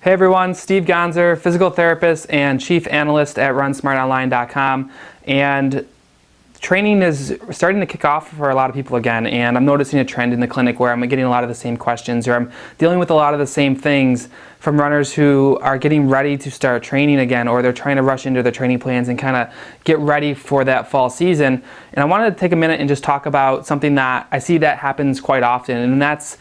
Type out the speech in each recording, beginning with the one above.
Hey everyone, Steve Gonzer, physical therapist and chief analyst at runsmartonline.com. And training is starting to kick off for a lot of people again, and I'm noticing a trend in the clinic where I'm getting a lot of the same questions, or I'm dealing with a lot of the same things from runners who are getting ready to start training again, or they're trying to rush into their training plans and kind of get ready for that fall season. And I wanted to take a minute and just talk about something that I see that happens quite often, and that's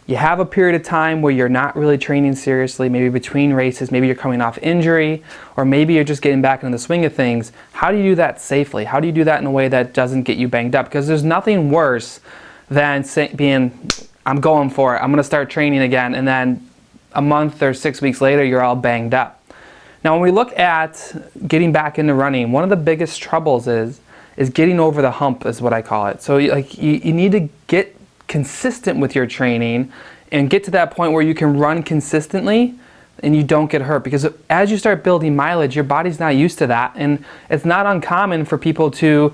you have a period of time where you're not really training seriously, maybe between races, maybe you're coming off injury, or maybe you're just getting back into the swing of things. How do you do that safely? How do you do that in a way that doesn't get you banged up? Because there's nothing worse than being, I'm going for it, I'm going to start training again, and then a month or 6 weeks later, you're all banged up. Now, when we look at getting back into running, one of the biggest troubles is getting over the hump, is what I call it. So you need to get consistent with your training and get to that point where you can run consistently and you don't get hurt, because as you start building mileage, your body's not used to that, and it's not uncommon for people to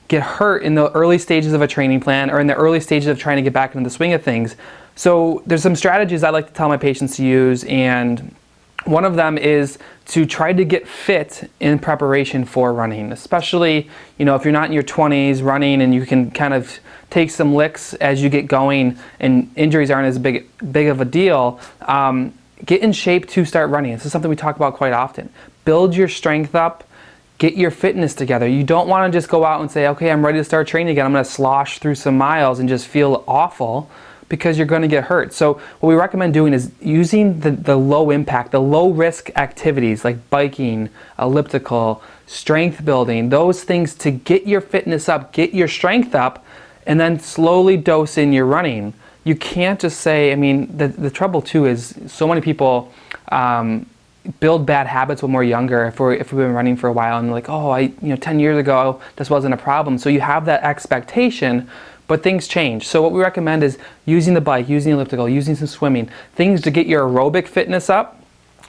get hurt in the early stages of a training plan or in the early stages of trying to get back into the swing of things. So there's some strategies I like to tell my patients to use, and one of them is to try to get fit in preparation for running, especially, if you're not in your 20s running and you can kind of take some licks as you get going and injuries aren't as big of a deal. Get in shape to start running. This is something we talk about quite often. Build your strength up, get your fitness together. You don't want to just go out and say, okay, I'm ready to start training again. I'm going to slosh through some miles and just feel awful, because you're going to get hurt. So what we recommend doing is using the low impact, the low risk activities like biking, elliptical, strength building, those things to get your fitness up, get your strength up, and then slowly dose in your running. You can't just say, the trouble too is so many people build bad habits when we're younger. If we've been running for a while and like, 10 years ago, this wasn't a problem. So you have that expectation, but things change. So what we recommend is using the bike, using the elliptical, using some swimming, things to get your aerobic fitness up,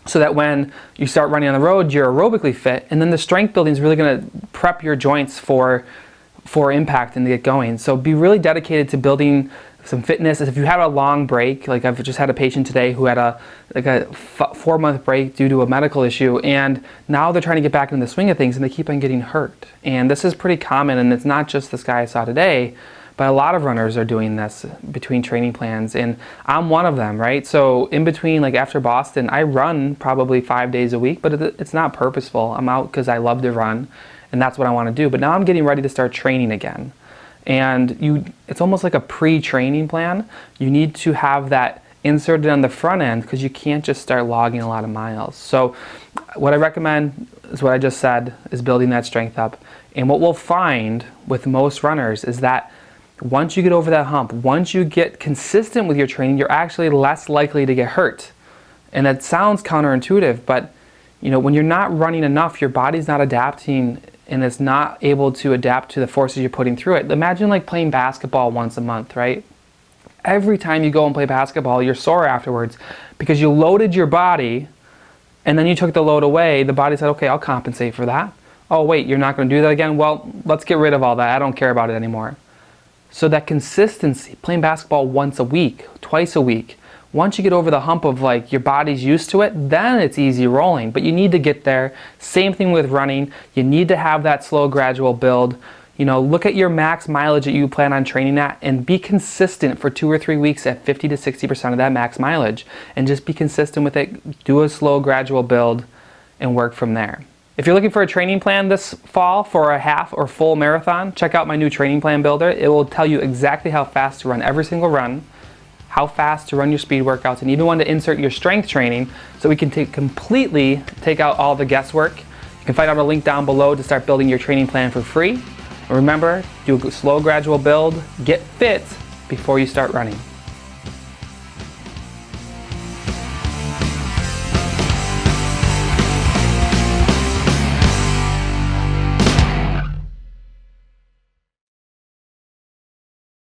so that when you start running on the road, you're aerobically fit, and then the strength building is really going to prep your joints for impact and to get going. So be really dedicated to building some fitness. If you had a long break, like I've just had a patient today who had a 4-month break due to a medical issue, and now they're trying to get back into the swing of things and they keep on getting hurt. And this is pretty common, and it's not just this guy I saw today, but a lot of runners are doing this between training plans, and I'm one of them, right? So in between, like after Boston, I run probably 5 days a week, but it's not purposeful. I'm out because I love to run, and that's what I want to do. But now I'm getting ready to start training again. And it's almost like a pre-training plan. You need to have that inserted on the front end, because you can't just start logging a lot of miles. So what I recommend is what I just said, is building that strength up. And what we'll find with most runners is that once you get over that hump, once you get consistent with your training, you're actually less likely to get hurt. And that sounds counterintuitive, but when you're not running enough, your body's not adapting, and it's not able to adapt to the forces you're putting through it. Imagine like playing basketball once a month, right? Every time you go and play basketball, you're sore afterwards because you loaded your body, and then you took the load away. The body said, okay, I'll compensate for that. Oh wait, you're not going to do that again? Well, let's get rid of all that. I don't care about it anymore. So that consistency, playing basketball once a week, twice a week, once you get over the hump of like your body's used to it, then it's easy rolling. But you need to get there. Same thing with running. You need to have that slow, gradual build. Look at your max mileage that you plan on training at, and be consistent for 2 or 3 weeks at 50 to 60% of that max mileage, and just be consistent with it. Do a slow, gradual build and work from there. If you're looking for a training plan this fall for a half or full marathon, check out my new training plan builder. It will tell you exactly how fast to run every single run, how fast to run your speed workouts, and even when to insert your strength training, so we can completely take out all the guesswork. You can find out a link down below to start building your training plan for free. And remember, do a slow, gradual build, get fit before you start running.